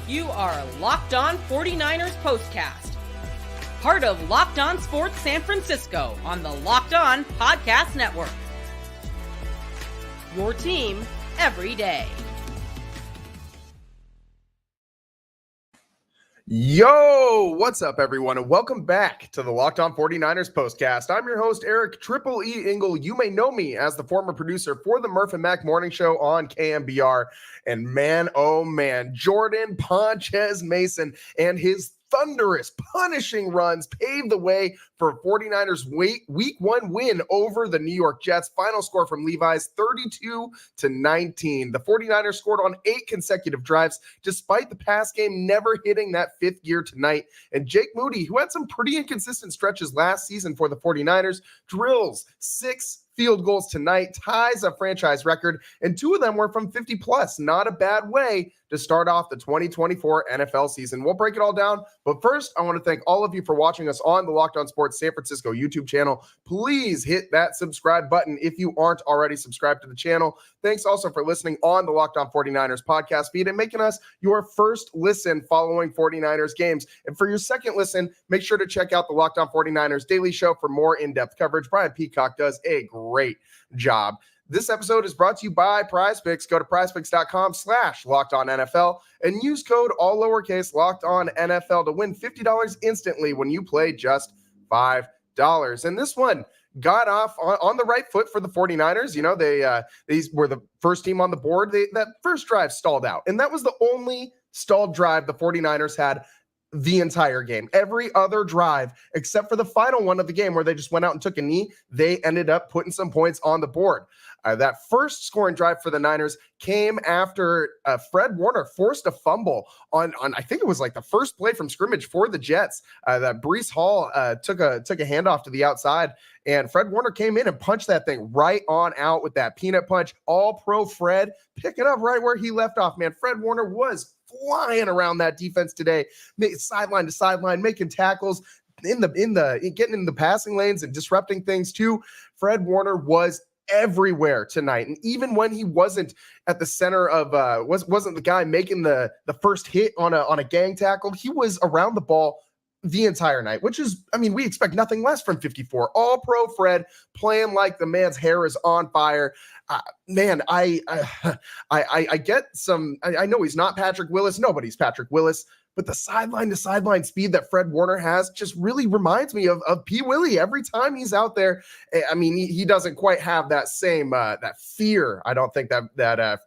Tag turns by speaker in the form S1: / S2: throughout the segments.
S1: You are Locked On 49ers POSTCAST, part of Locked On Sports San Francisco on the Locked On Podcast Network. Your team every day.
S2: Yo, what's up, everyone, and welcome back to the Locked On 49ers Postcast. I'm your host, Eric Triple E Engel. You may know me as the former producer for the Murph and Mac Morning Show on KMBR. And man, oh man, Jordan Ponches Mason and his thunderous, punishing runs paved the way for a 49ers week one win over the New York Jets. Final score from Levi's 32-19. The 49ers scored on 8 consecutive drives, despite the pass game never hitting that fifth gear tonight. And Jake Moody, who had some pretty inconsistent stretches last season for the 49ers, drills 6 field goals tonight, ties a franchise record, and 2 of them were from 50 plus. Not a bad way to start off the 2024 NFL season. We'll break it all down, but first, I want to thank all of you for watching us on the Locked On Sports San Francisco YouTube channel. Please hit that subscribe button if you aren't already subscribed to the channel. Thanks also for listening on the Locked On 49ers podcast feed and making us your first listen following 49ers games. And for your second listen, make sure to check out the Locked On 49ers Daily Show for more in-depth coverage. Brian Peacock does a great job. This episode is brought to you by PrizePicks. Go to prizepicks.com/LockedOnNFL and use code all lowercase LockedOnNFL to win $50 instantly when you play just $5. And this one got off on the right foot for the 49ers. You know, these were the first team on the board. That first drive stalled out, and that was the only stalled drive the 49ers had the entire game. Every other drive, except for the final one of the game where they just went out and took a knee, they ended up putting some points on the board. That first scoring drive for the Niners came after Fred Warner forced a fumble on I think it was like the first play from scrimmage for the Jets. That Breece Hall took a handoff to the outside, and Fred Warner came in and punched that thing right on out with that peanut punch. All pro Fred picking up right where he left off, man. Fred Warner was flying around that defense today, sideline to sideline, making tackles, getting in the passing lanes and disrupting things too. Fred Warner was everywhere tonight, and even when he wasn't at the center of wasn't the guy making the first hit on a gang tackle, he was around the ball the entire night, which is, I mean, we expect nothing less from 54. All pro Fred playing like the man's hair is on fire. Man, I get some. I know he's not Patrick Willis. Nobody's Patrick Willis. But the sideline to sideline speed that Fred Warner has just really reminds me of P. Willie every time he's out there. I mean, he doesn't quite have that same that fear. I don't think that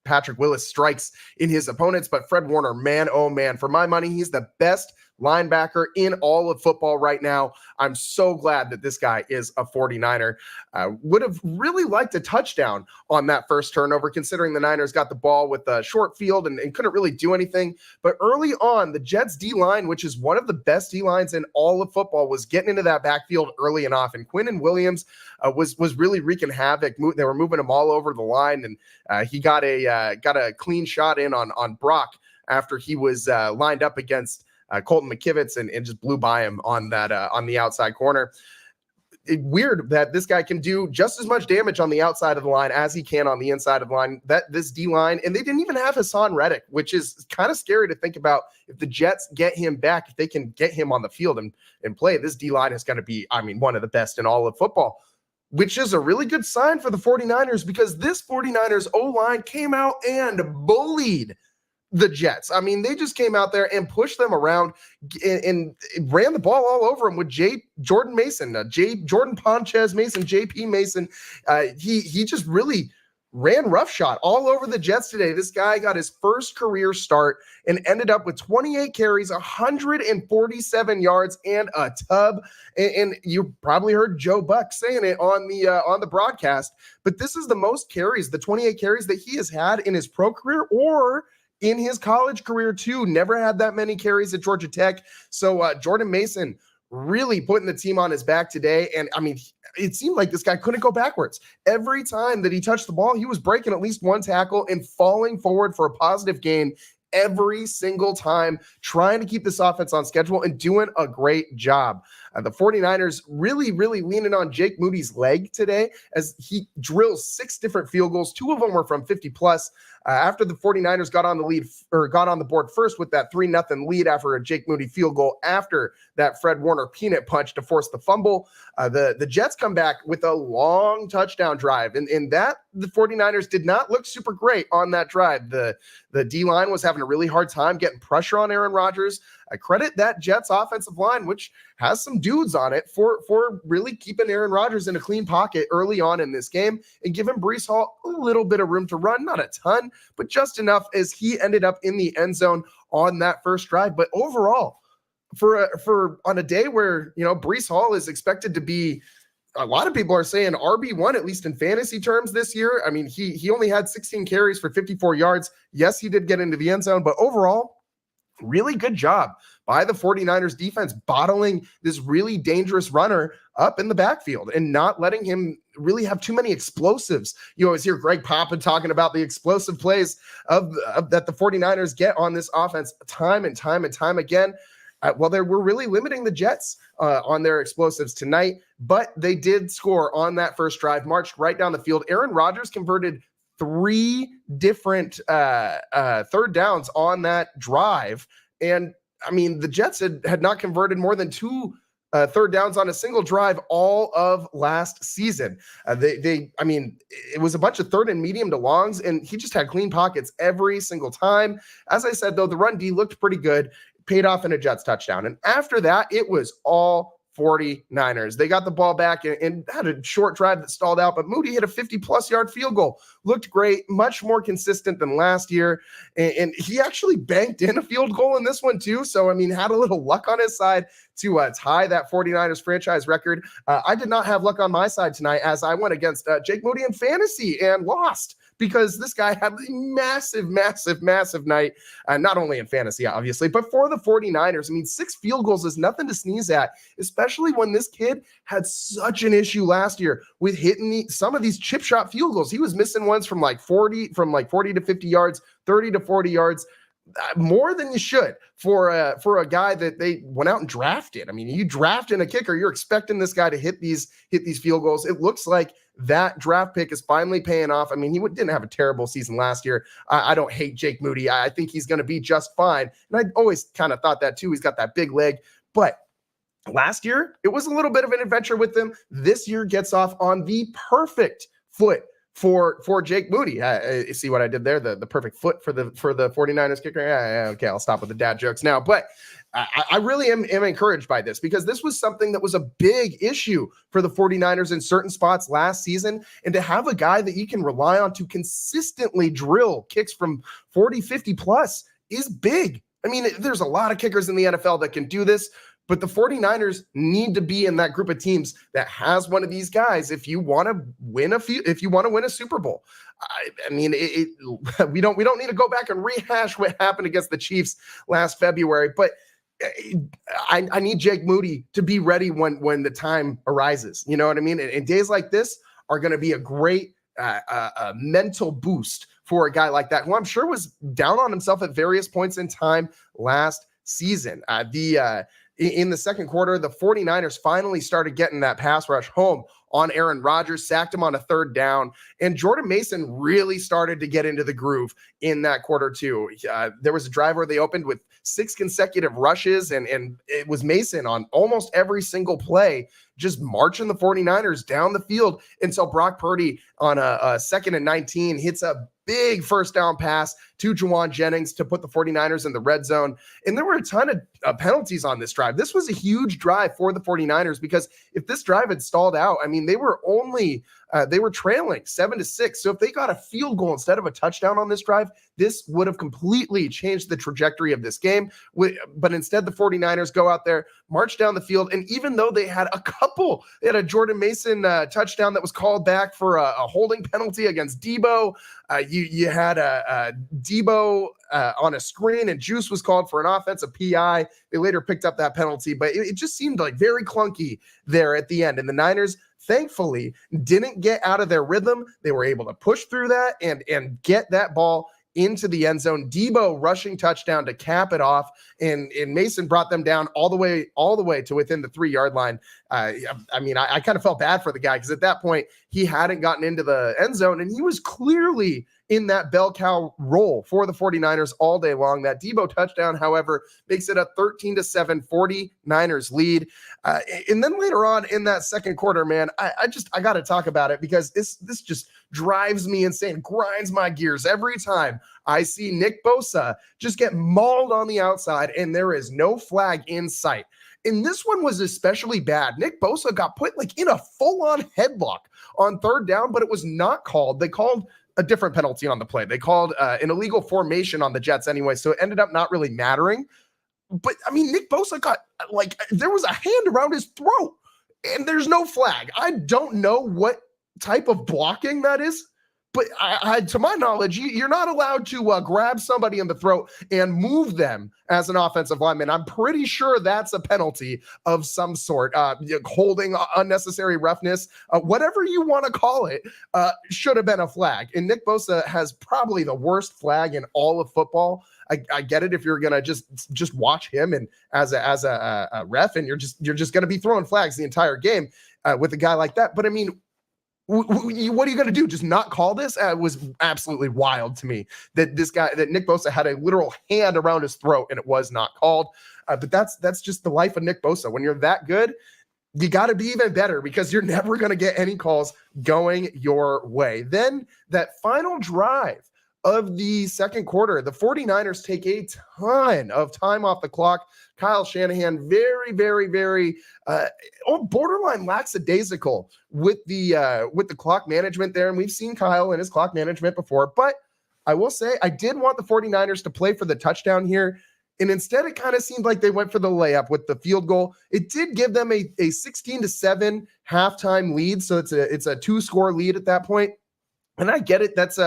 S2: Patrick Willis strikes in his opponents, but Fred Warner, man, oh man, for my money, he's the best linebacker in all of football right now. I'm so glad that this guy is a 49er. Would have really liked a touchdown on that first turnover, considering the Niners got the ball with a short field and couldn't really do anything. But early on, the Jets D-line, which is one of the best D-lines in all of football, was getting into that backfield early and often. Quinnen Williams was really wreaking havoc. They were moving him all over the line, and he got a clean shot in on Brock after he was lined up against Colton McKivitz and just blew by him on that on the outside corner. Weird that this guy can do just as much damage on the outside of the line as he can on the inside of the line. That this D line, and they didn't even have Hassan Reddick, which is kind of scary to think about. If the Jets get him back, if they can get him on the field and play, this D line is going to be, I mean, one of the best in all of football, which is a really good sign for the 49ers, because this 49ers O-line came out and bullied the Jets. I mean, they just came out there and pushed them around and ran the ball all over them with Jordan Ponches Mason, JP Mason. He just really ran roughshod all over the Jets today. This guy got his first career start and ended up with 28 carries, 147 yards, and a tub. And you probably heard Joe Buck saying it on the broadcast, but this is the most carries, the 28 carries that he has had in his pro career or in his college career too. Never had that many carries at Georgia Tech. So Jordan Mason really putting the team on his back today. And I mean, it seemed like this guy couldn't go backwards. Every time that he touched the ball, he was breaking at least one tackle and falling forward for a positive gain every single time, trying to keep this offense on schedule and doing a great job. The 49ers really leaning on Jake Moody's leg today as he drills 6 different field goals. 2 of them were from 50 plus. After the 49ers got on the board first with that 3-0 lead after a Jake Moody field goal after that Fred Warner peanut punch to force the fumble, the Jets come back with a long touchdown drive. And that the 49ers did not look super great on that drive. The D-line was having a really hard time getting pressure on Aaron Rodgers. I credit that Jets offensive line, which has some dudes on it, for really keeping Aaron Rodgers in a clean pocket early on in this game and giving Breece Hall a little bit of room to run, not a ton, but just enough as he ended up in the end zone on that first drive. But overall, for on a day where, Breece Hall is expected to be, a lot of people are saying RB1, at least in fantasy terms this year. I mean, he only had 16 carries for 54 yards. Yes, he did get into the end zone, but overall, really good job by the 49ers defense bottling this really dangerous runner up in the backfield and not letting him really have too many explosives. You always hear Greg Poppin talking about the explosive plays of that the 49ers get on this offense time and time again. Well, they were really limiting the Jets on their explosives tonight, but they did score on that first drive, marched right down the field. Aaron Rodgers converted 3 different third downs on that drive. And I mean, the Jets had not converted more than 2 third downs on a single drive all of last season. It was a bunch of third and medium to longs, and he just had clean pockets every single time. As I said, though, the run D looked pretty good, paid off in a Jets touchdown. And after that, it was all 49ers. They got the ball back and had a short drive that stalled out, but Moody hit a 50-plus yard field goal. Looked great, much more consistent than last year. And he actually banked in a field goal in this one too. So, I mean, had a little luck on his side to tie that 49ers franchise record. I did not have luck on my side tonight as I went against Jake Moody in fantasy and lost, because this guy had a massive night, not only in fantasy, obviously, but for the 49ers. I mean, 6 field goals is nothing to sneeze at, especially when this kid had such an issue last year with hitting some of these chip shot field goals. He was missing ones from like 40 to 50 yards, 30 to 40 yards, more than you should for a guy that they went out and drafted. I mean, you draft in a kicker, you're expecting this guy to hit these field goals. It looks like that draft pick is finally paying off. I mean, he didn't have a terrible season last year. I don't hate Jake Moody. I think he's going to be just fine. And I always kind of thought that too. He's got that big leg. But last year, it was a little bit of an adventure with him. This year gets off on the perfect foot for Jake Moody. You see what I did there? The perfect foot for the 49ers kicker. Yeah, okay, I'll stop with the dad jokes now. But I really am encouraged by this, because this was something that was a big issue for the 49ers in certain spots last season. And to have a guy that you can rely on to consistently drill kicks from 40, 50 plus is big. I mean, there's a lot of kickers in the NFL that can do this, but the 49ers need to be in that group of teams that has one of these guys if you want to win a Super Bowl. I mean, we don't need to go back and rehash what happened against the Chiefs last February, but I need Jake Moody to be ready when the time arises. You know what I mean? And days like this are going to be a great mental boost for a guy like that, who I'm sure was down on himself at various points in time last season. In the second quarter, the 49ers finally started getting that pass rush home on Aaron Rodgers, sacked him on a third down, and Jordan Mason really started to get into the groove in that quarter too. There was a drive where they opened with 6 consecutive rushes, and it was Mason on almost every single play, just marching the 49ers down the field until Brock Purdy on a 2nd and 19 hits a big first down pass to Juwan Jennings to put the 49ers in the red zone. And there were a ton of penalties on this drive. This was a huge drive for the 49ers, because if this drive had stalled out, I mean, they were trailing 7-6. So if they got a field goal instead of a touchdown on this drive, this would have completely changed the trajectory of this game. But instead, the 49ers go out there, march down the field. And even though they had a Jordan Mason touchdown that was called back for a holding penalty against Debo. You had a Debo on a screen, and Juice was called for an offensive PI. They later picked up that penalty, but it just seemed like very clunky there at the end. And the Niners, thankfully, didn't get out of their rhythm. They were able to push through that and get that ball into the end zone. Debo rushing touchdown to cap it off, and Mason brought them down all the way to within the 3-yard line. I kind of felt bad for the guy because at that point he hadn't gotten into the end zone, and he was clearly in that bell cow role for the 49ers all day long. That Debo touchdown, however, makes it a 13-7 49ers lead. And then later on in that second quarter, man, I got to talk about it because this just drives me insane, grinds my gears every time I see Nick Bosa just get mauled on the outside and there is no flag in sight. And this one was especially bad. Nick Bosa got put like in a full-on headlock on third down, but it was not called. They called a different penalty on the play. They called an illegal formation on the Jets anyway, so it ended up not really mattering. But, I mean, Nick Bosa got, like, there was a hand around his throat, and there's no flag. I don't know what type of blocking that is, but to my knowledge, you're not allowed to grab somebody in the throat and move them as an offensive lineman. I'm pretty sure that's a penalty of some sort. Holding, unnecessary roughness, whatever you want to call it, should have been a flag. And Nick Bosa has probably the worst flag in all of football. I get it if you're gonna just watch him and as a ref, and you're just gonna be throwing flags the entire game with a guy like that. But I mean, what are you going to do? Just not call this? It was absolutely wild to me that Nick Bosa had a literal hand around his throat and it was not called. But that's just the life of Nick Bosa. When you're that good, you got to be even better because you're never going to get any calls going your way. Then that final drive of the second quarter, the 49ers take a ton of time off the clock. Kyle Shanahan, very, very, very borderline lackadaisical with the clock management there. And we've seen Kyle and his clock management before. But I will say I did want the 49ers to play for the touchdown here. And instead, it kind of seemed like they went for the layup with the field goal. It did give them a 16-7 halftime lead. So it's a 2-score lead at that point. And I get it. That's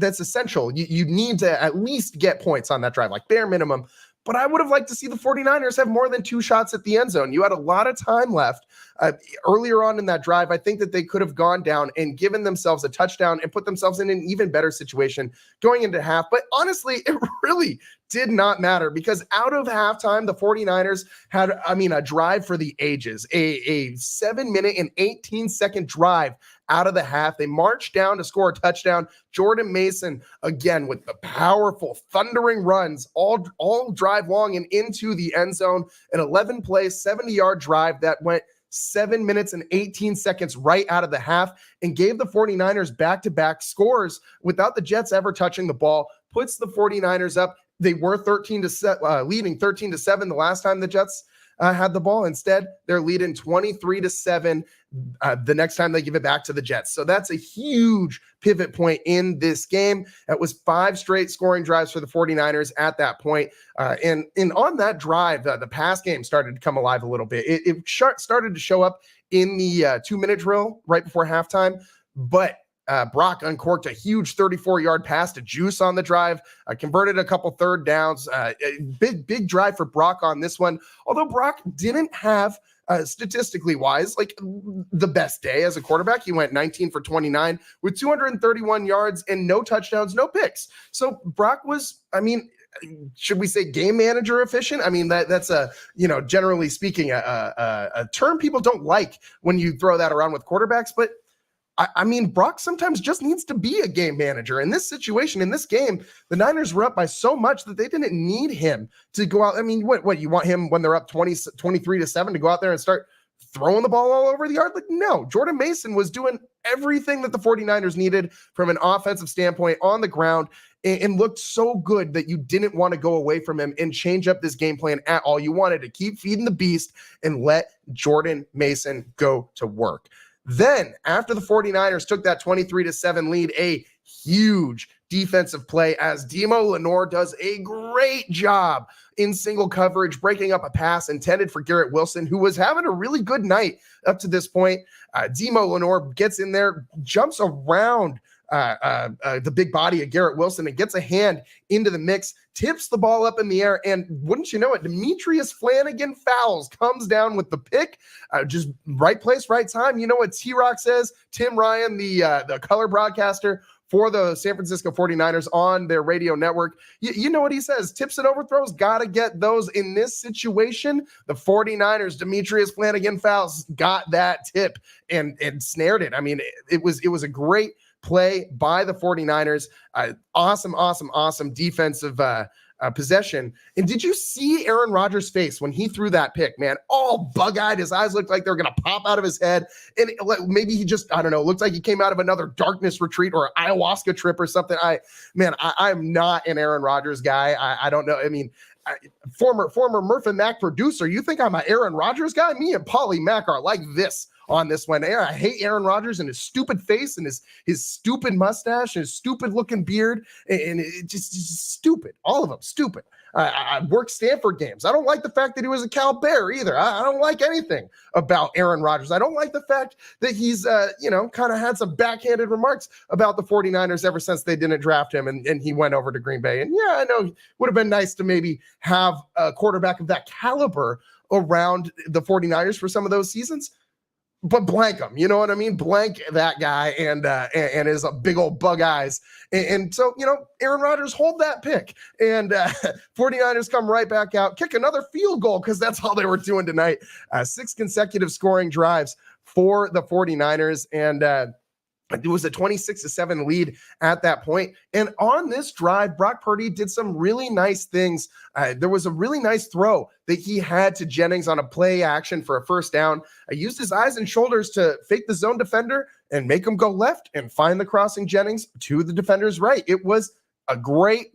S2: essential. You need to at least get points on that drive, like bare minimum. But I would have liked to see the 49ers have more than 2 shots at the end zone. You had a lot of time left earlier on in that drive. I think that they could have gone down and given themselves a touchdown and put themselves in an even better situation going into half. But honestly, it really did not matter because out of halftime, the 49ers had, a drive for the ages, a 7-minute and 18-second drive out of the half. They marched down to score a touchdown. Jordan Mason, again, with the powerful, thundering runs all drive long and into the end zone. An 11-play, 70-yard drive that went 7 minutes and 18 seconds right out of the half and gave the 49ers back-to-back scores without the Jets ever touching the ball, puts the 49ers up. They were leading 13-7 the last time the Jets had the ball. Instead, they're leading 23-7 the next time they give it back to the Jets. So that's a huge pivot point in this game. That was 5 straight scoring drives for the 49ers at that point. And on that drive, the pass game started to come alive a little bit. It started to show up in the 2-minute drill right before halftime, but Brock uncorked a huge 34-yard pass to Juice on the drive, converted a couple third downs. Big drive for Brock on this one. Although Brock didn't have, statistically wise, like the best day as a quarterback. He went 19 for 29 with 231 yards and no touchdowns, no picks. So Brock was, should we say game manager efficient? That's generally speaking, a term people don't like when you throw that around with quarterbacks, but Brock sometimes just needs to be a game manager. In this situation, in this game, the Niners were up by so much that they didn't need him to go out. What you want him when they're up 23-7 to go out there and start throwing the ball all over the yard? Like, no, Jordan Mason was doing everything that the 49ers needed from an offensive standpoint on the ground and looked so good that you didn't want to go away from him and change up this game plan at all. You wanted to keep feeding the beast and let Jordan Mason go to work. Then, after the 49ers took that 23-7 lead, a huge defensive play as Demo Lenore does a great job in single coverage, breaking up a pass intended for Garrett Wilson, who was having a really good night up to this point. Demo Lenore gets in there, jumps around the big body of Garrett Wilson and gets a hand into the mix, tips the ball up in the air, and wouldn't you know it, Demetrius Flanagan fouls, comes down with the pick, just right place, right time. You know what T-Rock says? Tim Ryan, the color broadcaster for the San Francisco 49ers on their radio network. You know what he says? Tips and overthrows, got to get those in this situation. The 49ers, Demetrius Flanagan fouls, got that tip and snared it. I mean, it was a great play by the 49ers. Awesome defensive possession. And did you see Aaron Rodgers' face when he threw that pick, man? All bug-eyed. His eyes looked like they were going to pop out of his head. And maybe he just, I don't know, looked like he came out of another darkness retreat or an ayahuasca trip or something. I'm not an Aaron Rodgers guy. I don't know. I mean, former Murph and Mac producer, you think I'm an Aaron Rodgers guy? Me and Paulie Mac are like this on this one. I hate Aaron Rodgers and his stupid face and his stupid mustache and his stupid looking beard, and it just stupid. All of them stupid. I worked Stanford games. I don't like the fact that he was a Cal Bear either. I don't like anything about Aaron Rodgers. I don't like the fact that he's, kind of had some backhanded remarks about the 49ers ever since they didn't draft him and he went over to Green Bay. And yeah, I know it would have been nice to maybe have a quarterback of that caliber around the 49ers for some of those seasons. But blank him, you know what I mean? Blank that guy and his big old bug eyes. And so, Aaron Rodgers hold that pick. And 49ers come right back out, kick another field goal because that's all they were doing tonight. 6 consecutive scoring drives for the 49ers. And it was a 26-7 lead at that point. And on this drive, Brock Purdy did some really nice things. There was a really nice throw that he had to Jennings on a play action for a first down. I used his eyes and shoulders to fake the zone defender and make him go left and find the crossing Jennings to the defender's right. It was a great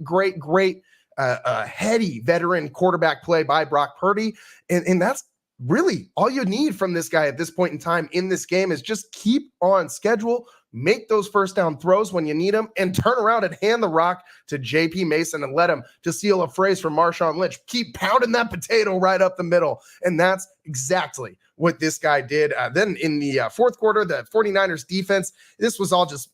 S2: heady veteran quarterback play by Brock Purdy. And that's really all you need from this guy at this point in time in this game is just keep on schedule, make those first down throws when you need them, and turn around and hand the rock to JP Mason and let him, to steal a phrase from Marshawn Lynch, keep pounding that potato right up the middle. And that's exactly what this guy did. Then in the fourth quarter, the 49ers defense, this was all just,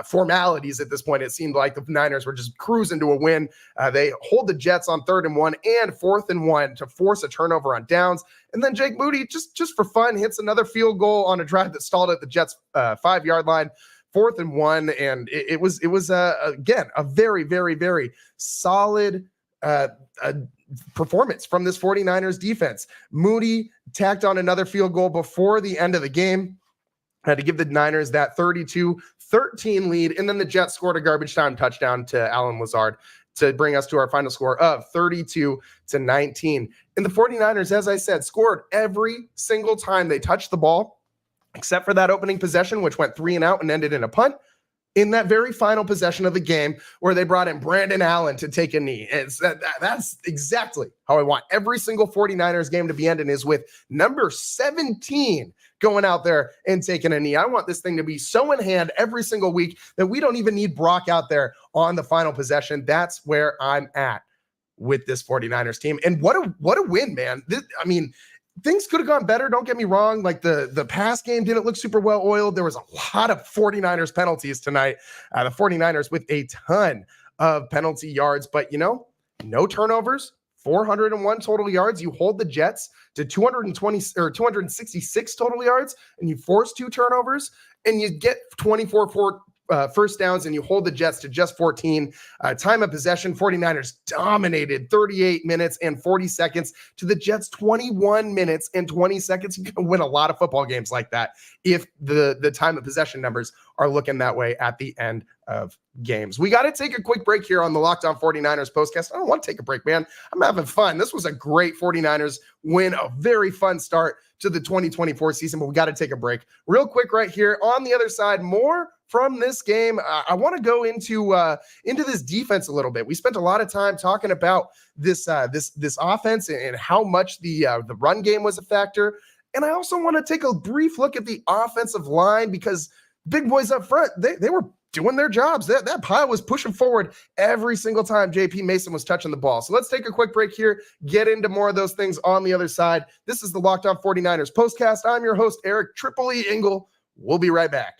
S2: formalities at this point. It seemed like the Niners were just cruising to a win. They hold the Jets on 3rd and 1 and 4th and 1 to force a turnover on downs. And then Jake Moody, just for fun, hits another field goal on a drive that stalled at the Jets' 5-yard line. 4th and 1. And it was again, a very, very, very solid performance from this 49ers defense. Moody tacked on another field goal before the end of the game to give the Niners that 32-13 lead. And then the Jets scored a garbage time touchdown to Allen Lazard to bring us to our final score of 32-19. And the 49ers, as I said, scored every single time they touched the ball, except for that opening possession, which went 3 and out and ended in a punt. In that very final possession of the game where they brought in Brandon Allen to take a knee. That's exactly how I want every single 49ers game to be ending, is with number 17 going out there and taking a knee. I want this thing to be so in hand every single week that we don't even need Brock out there on the final possession. That's where I'm at with this 49ers team. And what a win, man. Things could have gone better. Don't get me wrong. Like the pass game didn't look super well oiled. There was a lot of 49ers penalties tonight. The 49ers with a ton of penalty yards, but no turnovers, 401 total yards. You hold the Jets to 220 or 266 total yards, and you force 2 turnovers, and you get 24 first downs, and you hold the Jets to just 14. Time of possession, 49ers dominated 38 minutes and 40 seconds to the Jets 21 minutes and 20 seconds. You can win a lot of football games like that if the time of possession numbers are looking that way at the end of games. We got to take a quick break here on the Locked On 49ers postcast. I don't want to take a break, man. I'm having fun. This was a great 49ers win, a very fun start to the 2024 season, but we got to take a break real quick right here. On the other side, more from this game. I want to go into this defense a little bit. We spent a lot of time talking about this offense and how much the run game was a factor. And I also want to take a brief look at the offensive line, because big boys up front, they were doing their jobs. That pile was pushing forward every single time JP Mason was touching the ball. So let's take a quick break here, get into more of those things on the other side. This is the Locked On 49ers postcast. I'm your host, Eric Tripoli Engel. We'll be right back.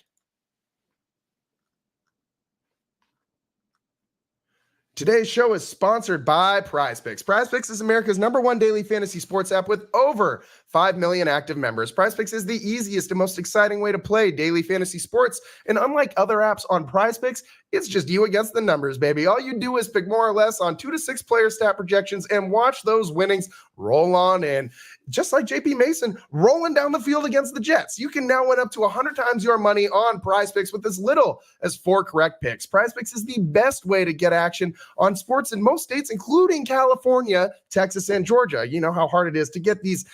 S2: Today's show is sponsored by PrizePicks. PrizePicks is America's #1 daily fantasy sports app with over 5 million active members. PrizePicks is the easiest and most exciting way to play daily fantasy sports. And unlike other apps on PrizePicks, it's just you against the numbers, baby. All you do is pick more or less on 2 to 6 player stat projections and watch those winnings roll on in. Just like JP Mason rolling down the field against the Jets. You can now win up to 100 times your money on PrizePicks with as little as 4 correct picks. PrizePicks is the best way to get action on sports in most states, including California, Texas, and Georgia. You know how hard it is to get these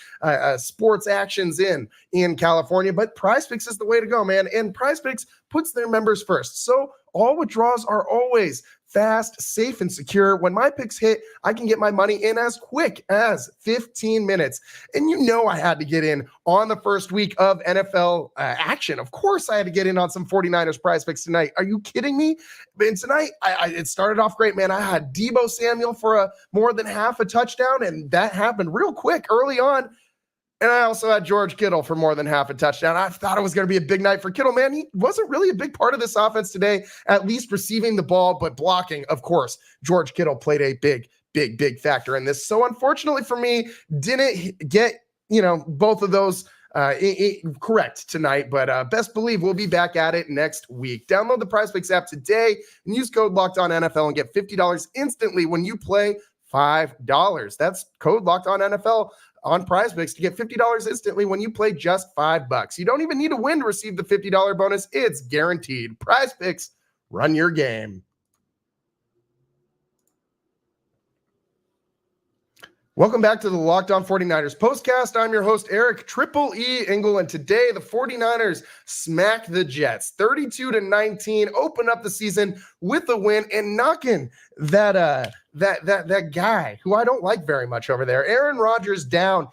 S2: sports actions in California, but PrizePicks is the way to go, man. And PrizePicks puts their members first. So all withdrawals are always fast, safe, and secure. When my picks hit, I can get my money in as quick as 15 minutes. And you know I had to get in on the first week of NFL action. Of course, I had to get in on some 49ers PrizePicks tonight. Are you kidding me? And tonight, it started off great, man. I had Deebo Samuel for more than half a touchdown, and that happened real quick early on. And I also had George Kittle for more than half a touchdown. I thought it was going to be a big night for Kittle, man. He wasn't really a big part of this offense today, at least receiving the ball, but blocking, of course. George Kittle played a big factor in this. So unfortunately for me, didn't get, both of those correct tonight, but best believe we'll be back at it next week. Download the PrizePicks app today and use code LOCKEDONNFL and get $50 instantly when you play $5. That's code LOCKEDONNFL on PrizePicks to get $50 instantly when you play just $5. You don't even need to win to receive the $50 bonus. It's guaranteed. PrizePicks, run your game. Welcome back to the Locked On 49ers postcast. I'm your host, Eric Triple E Engel, and today the 49ers smack the Jets 32-19, open up the season with a win and knocking that guy who I don't like very much over there, Aaron Rodgers, down.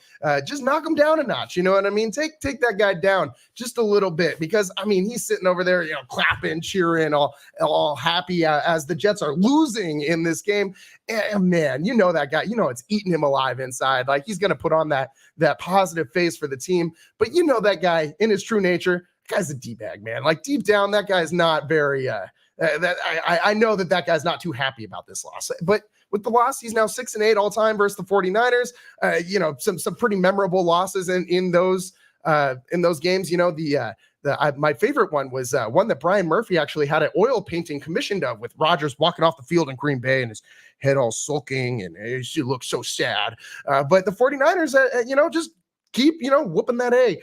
S2: Just knock him down a notch. You know what I mean? Take that guy down just a little bit, because he's sitting over there, clapping, cheering, all happy as the Jets are losing in this game. And man, that guy, it's eating him alive inside. Like, he's going to put on that positive face for the team. But that guy in his true nature, that guy's a D-bag, man. Like, deep down, that guy's not very, I know that guy's not too happy about this loss. But with the loss, he's now 6-8 all time versus the 49ers. Some pretty memorable losses in those games. My favorite one was one that Brian Murphy actually had an oil painting commissioned of, with Rodgers walking off the field in Green Bay and his head all sulking, and she looked so sad. But the 49ers, just keep, whooping that A.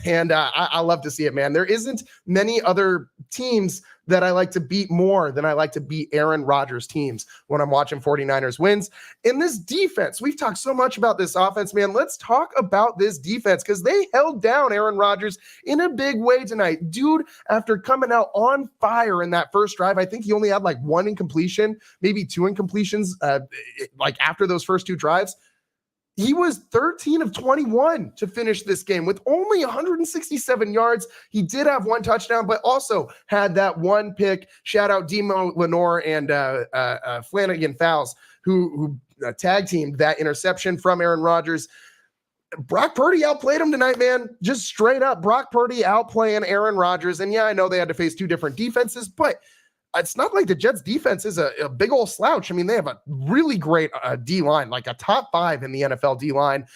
S2: And I love to see it, man. There isn't many other teams that I like to beat more than I like to beat Aaron Rodgers teams when I'm watching 49ers wins. In this defense, we've talked so much about this offense, man. Let's talk about this defense, because they held down Aaron Rodgers in a big way tonight. Dude, after coming out on fire in that first drive, I think he only had like 1 incompletion, maybe 2 incompletions, after those first 2 drives. He was 13 of 21 to finish this game with only 167 yards. He did have 1 touchdown, but also had that 1 pick. Shout out Demo Lenore and Flanagan Fowles, who tag teamed that interception from Aaron Rodgers. Brock Purdy outplayed him tonight, man. Just straight up, Brock Purdy outplaying Aaron Rodgers. And yeah, I know they had to face 2 different defenses, but it's not like the Jets defense is a big old slouch. They have a really great D-line, like a top 5 in the NFL D-line.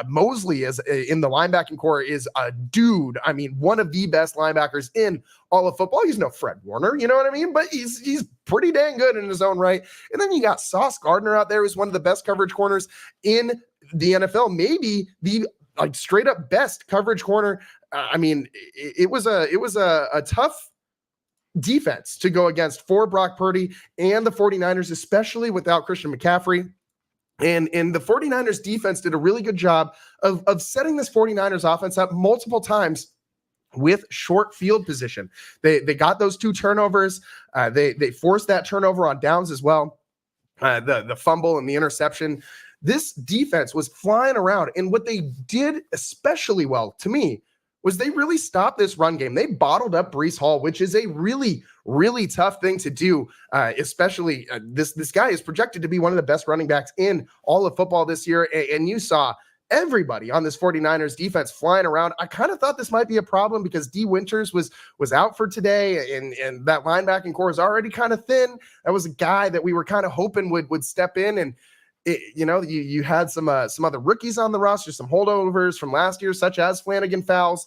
S2: Mosley is in the linebacking core is a dude. One of the best linebackers in all of football. He's no Fred Warner, you know what I mean? But he's pretty dang good in his own right. And then you got Sauce Gardner out there, who's one of the best coverage corners in the NFL, maybe the straight up best coverage corner. It was a tough defense to go against for Brock Purdy and the 49ers, especially without Christian McCaffrey. And the 49ers defense did a really good job of setting this 49ers offense up multiple times with short field position. They got those 2 turnovers. They forced that turnover on downs as well. The fumble and the interception. This defense was flying around. And what they did especially well, to me, was they really stopped this run game. They bottled up Breece Hall, which is a really, really tough thing to do, especially this guy is projected to be one of the best running backs in all of football this year. And you saw everybody on this 49ers defense flying around. I kind of thought this might be a problem because D Winters was out for today, and that linebacking core is already kind of thin. That was a guy that we were kind of hoping would step in, and you had some other rookies on the roster, some holdovers from last year, such as Flanagan Fowles.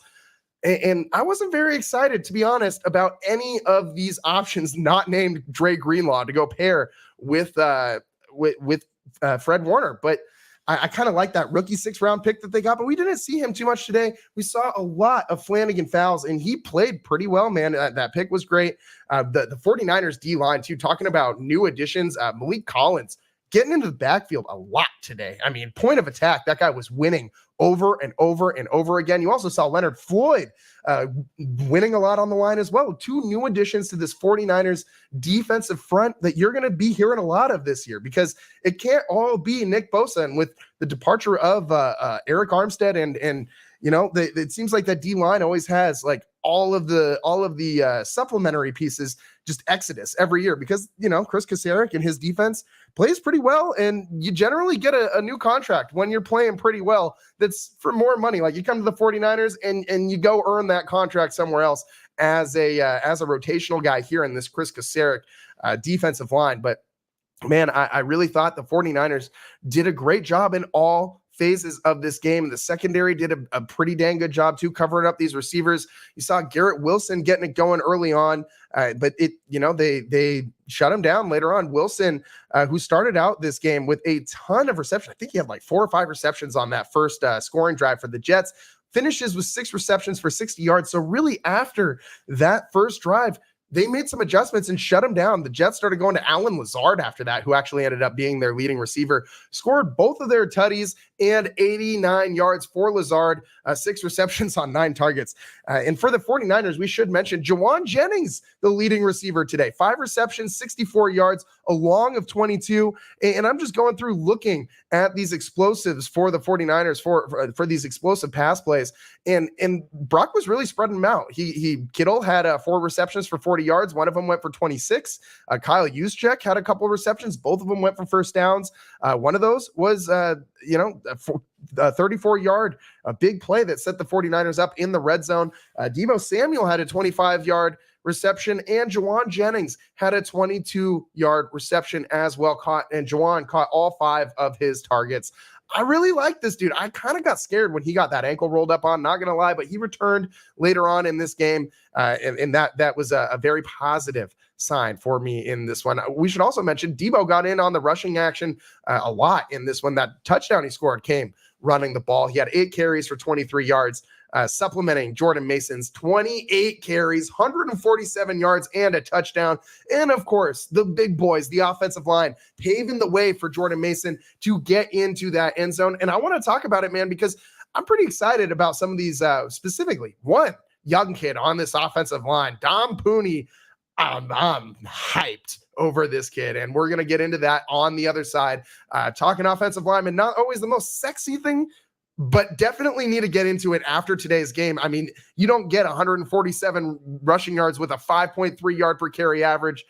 S2: And I wasn't very excited, to be honest, about any of these options not named Dre Greenlaw to go pair with Fred Warner. But I kind of like that rookie 6th-round pick that they got, but we didn't see him too much today. We saw a lot of Flanagan Fowles, and he played pretty well, man. That pick was great. The 49ers D-line, too, talking about new additions, Malik Collins getting into the backfield a lot today. I mean, point of attack, that guy was winning over and over and over again. You also saw Leonard Floyd winning a lot on the line as well. 2 new additions to this 49ers defensive front that you're going to be hearing a lot of this year, because it can't all be Nick Bosa. And with the departure of Eric Armstead and it seems like that D-line always has like all of the supplementary pieces just exodus every year, because Chris Kasarik and his defense plays pretty well, and you generally get a new contract when you're playing pretty well that's for more money. Like, you come to the 49ers and you go earn that contract somewhere else as a rotational guy here in this Chris Kasarik defensive line. But man, I really thought the 49ers did a great job in all phases of this game. The secondary did a pretty dang good job too, covering up these receivers. You saw Garrett Wilson getting it going early on, but they shut him down later on. Wilson, who started out this game with a ton of receptions. I think he had like 4 or 5 receptions on that first scoring drive for the Jets. Finishes with 6 receptions for 60 yards. So really, after that first drive, they made some adjustments and shut him down. The Jets started going to Allen Lazard after that, who actually ended up being their leading receiver, scored both of their tutties and 89 yards for Lazard, 6 receptions on 9 targets. And for the 49ers, we should mention Juwan Jennings, the leading receiver today, 5 receptions, 64 yards, a long of 22. And I'm just going through looking at these explosives for the 49ers for these explosive pass plays. And Brock was really spreading them out. Kittle had 4 receptions for 40 yards. One of them went for 26. Kyle Juszczyk had a couple of receptions. Both of them went for first downs. One of those was, a 34-yard, big play that set the 49ers up in the red zone. Deebo Samuel had a 25-yard reception, and Juwan Jennings had a 22-yard reception as well. Juwan caught all 5 of his targets. I really like this dude. I kind of got scared when he got that ankle rolled up on, not going to lie, but he returned later on in this game, and that was a very positive sign for me in this one. We should also mention Deebo got in on the rushing action a lot in this one. That touchdown he scored came running the ball. He had 8 carries for 23 yards, supplementing Jordan Mason's 28 carries, 147 yards, and a touchdown. And of course, the big boys, the offensive line, paving the way for Jordan Mason to get into that end zone. And I want to talk about it, man, because I'm pretty excited about some of these, specifically one young kid on this offensive line, Dom Pooney. I'm hyped over this kid, and we're going to get into that on the other side. Talking offensive lineman, not always the most sexy thing, but definitely need to get into it after today's game. I mean, you don't get 147 rushing yards with a 5.3 yard per carry average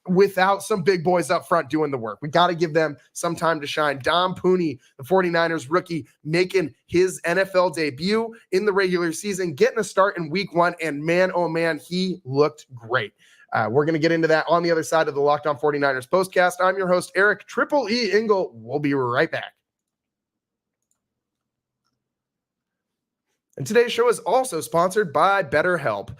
S2: without some big boys up front doing the work. We got to give them some time to shine. Dom Pooney, the 49ers rookie, making his NFL debut in the regular season, getting a start in week 1, and man, oh man, he looked great. We're going to get into that on the other side of the Locked On 49ers postcast. I'm your host, Eric Triple E Engel. We'll be right back. And today's show is also sponsored by BetterHelp.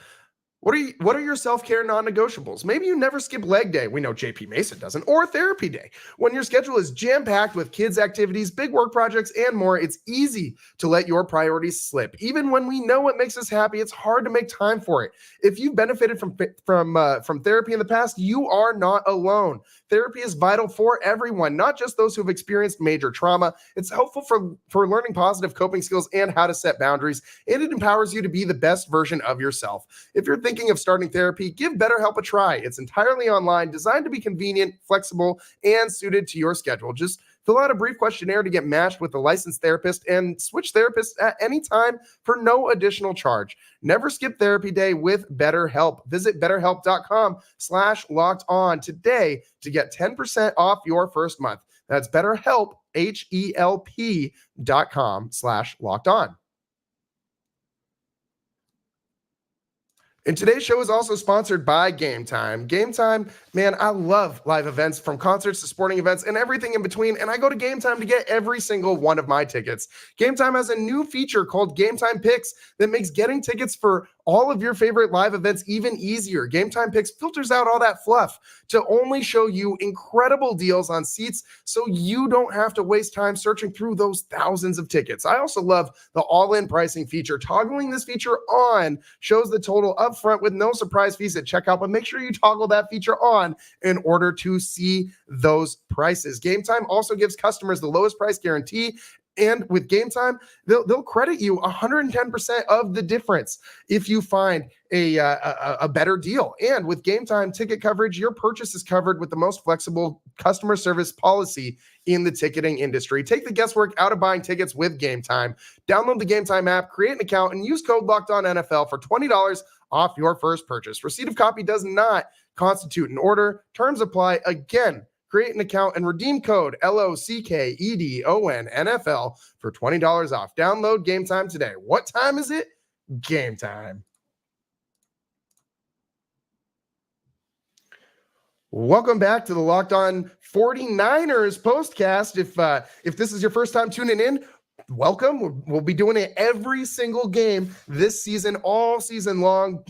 S2: What are your self-care non-negotiables? Maybe you never skip leg day. We know JP Mason doesn't. Or therapy day. When your schedule is jam-packed with kids' activities, big work projects, and more, it's easy to let your priorities slip. Even when we know what makes us happy, it's hard to make time for it. If you've benefited from therapy in the past, you are not alone. Therapy is vital for everyone, not just those who've experienced major trauma. It's helpful for learning positive coping skills and how to set boundaries, and it empowers you to be the best version of yourself. If you're thinking of starting therapy, give BetterHelp a try. It's entirely online, designed to be convenient, flexible, and suited to your schedule. Just fill out a brief questionnaire to get matched with a licensed therapist and switch therapists at any time for no additional charge. Never skip therapy day with BetterHelp. Visit BetterHelp.com/lockedon today to get 10% off your first month. That's BetterHelp, HELP.com/lockedon. And today's show is also sponsored by Game Time. Game Time, man, I love live events, from concerts to sporting events and everything in between. And I go to Game Time to get every single one of my tickets. Game Time has a new feature called Game Time Picks that makes getting tickets for all of your favorite live events even easier. Game Time Picks filters out all that fluff to only show you incredible deals on seats, so you don't have to waste time searching through those thousands of tickets. I also love the all-in pricing feature. Toggling this feature on shows the total upfront with no surprise fees at checkout, but make sure you toggle that feature on in order to see those prices. Game Time also gives customers the lowest price guarantee. And with Game Time, they'll credit you 110% of the difference if you find a better deal. And with Game Time ticket coverage, your purchase is covered with the most flexible customer service policy in the ticketing industry. Take the guesswork out of buying tickets with Game Time. Download the Game Time app, create an account, and use code LOCKEDONNFL for $20 off your first purchase. Receipt of copy does not constitute an order. Terms apply. Again, create an account and redeem code LOCKEDONNFL for $20 off. Download Game Time today. What time is it? Game time. Welcome back to the Locked On 49ers postcast. If this is your first time tuning in, welcome. We'll be doing it every single game this season, all season long.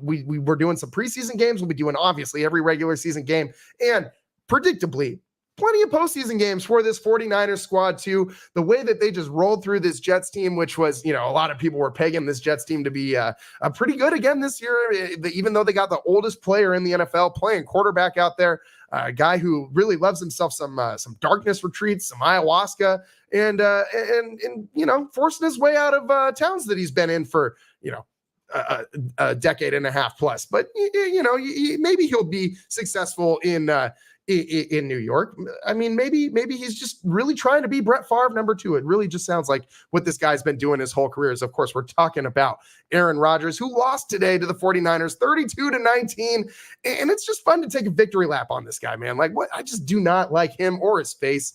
S2: We're doing some preseason games. We'll be doing, obviously, every regular season game. And predictably, plenty of postseason games for this 49ers squad too. The way that they just rolled through this Jets team, which was, a lot of people were pegging this Jets team to be pretty good again this year, even though they got the oldest player in the NFL playing quarterback out there, a guy who really loves himself some darkness retreats, some ayahuasca, and forcing his way out of towns that he's been in for, a decade and a half plus. But, maybe he'll be successful in New York. I mean, maybe he's just really trying to be Brett Favre number 2. It really just sounds like what this guy's been doing his whole career. Is, of course, we're talking about Aaron Rodgers, who lost today to the 49ers 32-19. And it's just fun to take a victory lap on this guy, man. Like, what? I just do not like him or his face.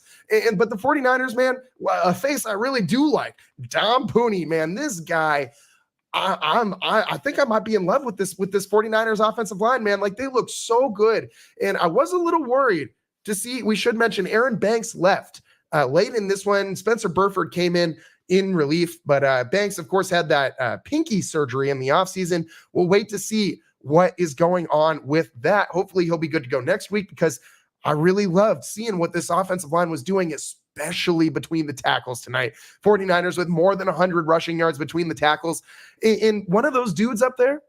S2: But the 49ers, man, a face I really do like. Dom Pooney, man, this guy, I think I might be in love with this 49ers offensive line, man. Like, they look so good. And I was a little worried to see, we should mention Aaron Banks left late in this one. Spencer Burford came in relief, but Banks, of course, had that pinky surgery in the offseason. We'll wait to see what is going on with that. Hopefully he'll be good to go next week, because I really loved seeing what this offensive line was doing, especially between the tackles tonight. 49ers with more than 100 rushing yards between the tackles. And one of those dudes up there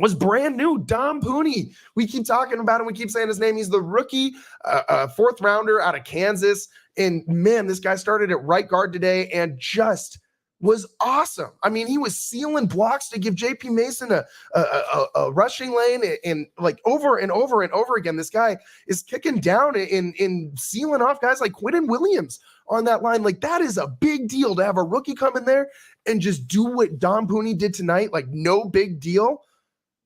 S2: was brand new, Dom Pooney. We keep talking about him. We keep saying his name. He's the rookie, fourth rounder out of Kansas. And man, this guy started at right guard today and just was awesome. I mean, he was sealing blocks to give JP Mason a rushing lane, and like over and over and over again, this guy is kicking down in sealing off guys like Quinnen Williams on that line. Like, that is a big deal to have a rookie come in there and just do what Dom Pooney did tonight. Like, no big deal.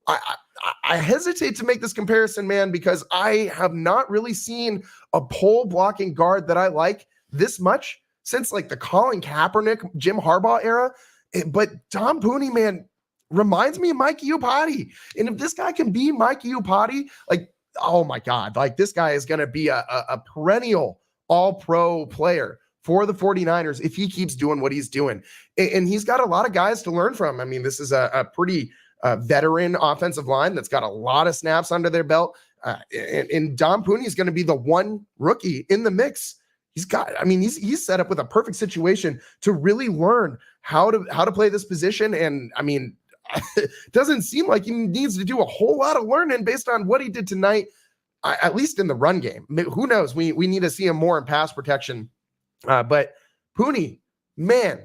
S2: I hesitate to make this comparison, man, because I have not really seen a pole blocking guard that I like this much since like the Colin Kaepernick, Jim Harbaugh era. But Dom Pooney, man, reminds me of Mike Iupati. And if this guy can be Mike Iupati, like, oh my God, like, this guy is going to be a perennial all-pro player for the 49ers if he keeps doing what he's doing. And he's got a lot of guys to learn from. I mean, this is a pretty veteran offensive line that's got a lot of snaps under their belt. And Dom Pooney is going to be the one rookie in the mix. He's set up with a perfect situation to really learn how to play this position. And I mean, it doesn't seem like he needs to do a whole lot of learning based on what he did tonight, at least in the run game. Who knows? We need to see him more in pass protection. But Pooney, man,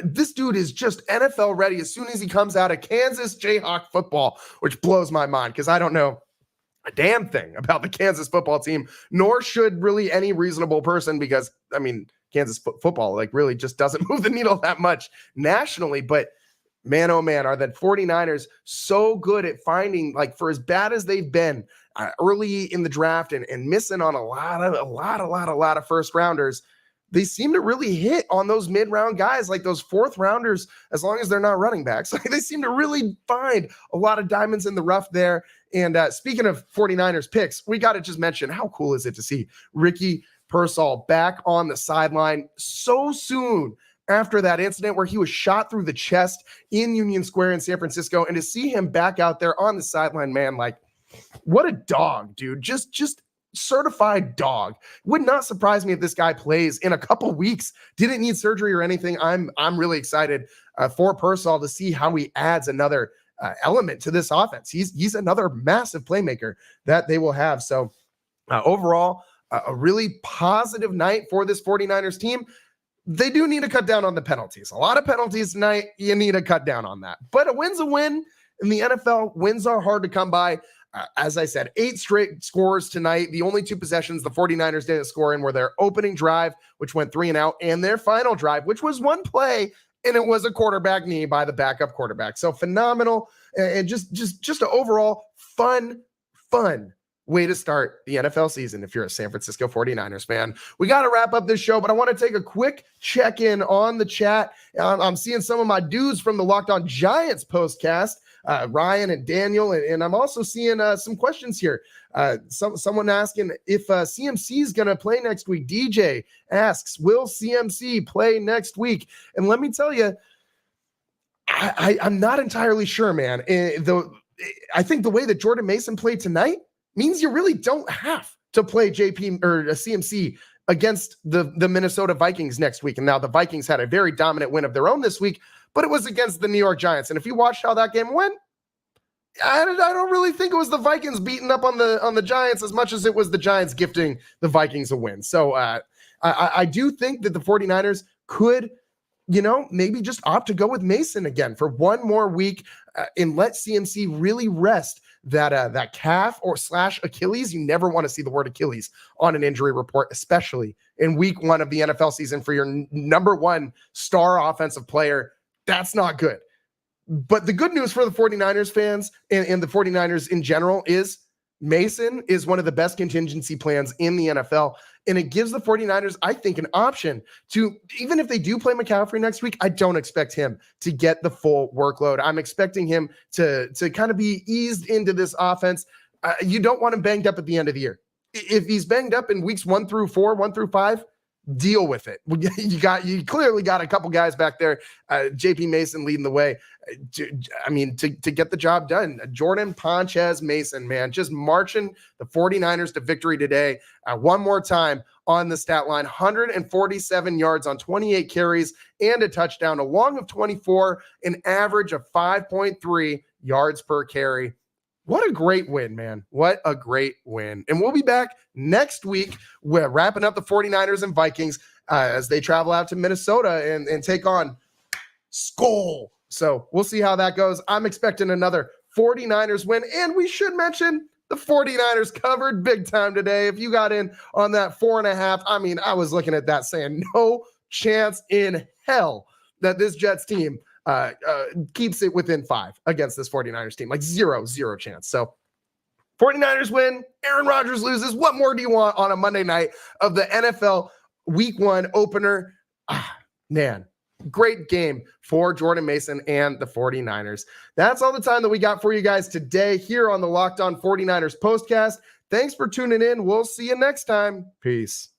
S2: this dude is just NFL ready as soon as he comes out of Kansas Jayhawk football, which blows my mind because I don't know a damn thing about the Kansas football team, nor should really any reasonable person, because I mean, Kansas football like really just doesn't move the needle that much nationally. But man, oh man, are the 49ers so good at finding, like, for as bad as they've been early in the draft and missing on a lot of first rounders, they seem to really hit on those mid-round guys, like those fourth rounders, as long as they're not running backs. Like, they seem to really find a lot of diamonds in the rough there. And speaking of 49ers picks, we got to just mention, how cool is it to see Ricky Pearsall back on the sideline so soon after that incident where he was shot through the chest in Union Square in San Francisco, and to see him back out there on the sideline, man, like, what a dog, dude. Just certified dog. Would not surprise me if this guy plays in a couple weeks. Didn't need surgery or anything. I'm really excited for Pearsall to see how he adds another element to this offense. He's another massive playmaker that they will have. So overall, a really positive night for this 49ers team. They do need to cut down on the penalties. A lot of penalties tonight. You need to cut down on that. But a win's a win. In the NFL, wins are hard to come by. As I said, 8 straight scores tonight. The only 2 possessions the 49ers didn't score in were their opening drive, which went 3 and out, and their final drive, which was 1 play, and it was a quarterback knee by the backup quarterback. So phenomenal, and just an overall fun way to start the NFL season if you're a San Francisco 49ers fan. We got to wrap up this show, but I want to take a quick check-in on the chat. I'm seeing some of my dudes from the Locked On Giants postcast, Ryan and Daniel, and I'm also seeing some questions here. Someone asking if CMC is going to play next week. DJ asks, will CMC play next week? And let me tell you, I'm not entirely sure, man. I think the way that Jordan Mason played tonight means you really don't have to play JP or CMC against the Minnesota Vikings next week. And now the Vikings had a very dominant win of their own this week, but it was against the New York Giants. And if you watched how that game went, I don't really think it was the Vikings beating up on the Giants as much as it was the Giants gifting the Vikings a win. So I do think that the 49ers could, maybe just opt to go with Mason again for one more week and let CMC really rest that calf or / Achilles. You never want to see the word Achilles on an injury report, especially in week 1 of the NFL season for your number 1 star offensive player. That's not good. But the good news for the 49ers fans and the 49ers in general is Mason is one of the best contingency plans in the NFL. And it gives the 49ers, I think, an option to, even if they do play McCaffrey next week, I don't expect him to get the full workload. I'm expecting him to kind of be eased into this offense. You don't want him banged up at the end of the year. If he's banged up in weeks 1 through 4, 1 through 5, deal with it. You clearly got a couple guys back there. JP Mason leading the way. To get the job done. Jordan Ponches Mason, man, just marching the 49ers to victory today. One more time on the stat line, 147 yards on 28 carries and a touchdown, a long of 24, an average of 5.3 yards per carry. What a great win, man. What a great win. And we'll be back next week. We're wrapping up the 49ers and Vikings as they travel out to Minnesota and take on Skull. So we'll see how that goes. I'm expecting another 49ers win. And we should mention the 49ers covered big time today. If you got in on that 4.5, I was looking at that saying no chance in hell that this Jets team keeps it within 5 against this 49ers team. Like zero chance. So 49ers win, Aaron Rodgers loses. What more do you want on a Monday night of the NFL Week 1 opener? Man, great game for Jordan Mason and the 49ers. That's all the time that we got for you guys today here on the Locked On 49ers postcast. Thanks for tuning in. We'll see you next time. Peace.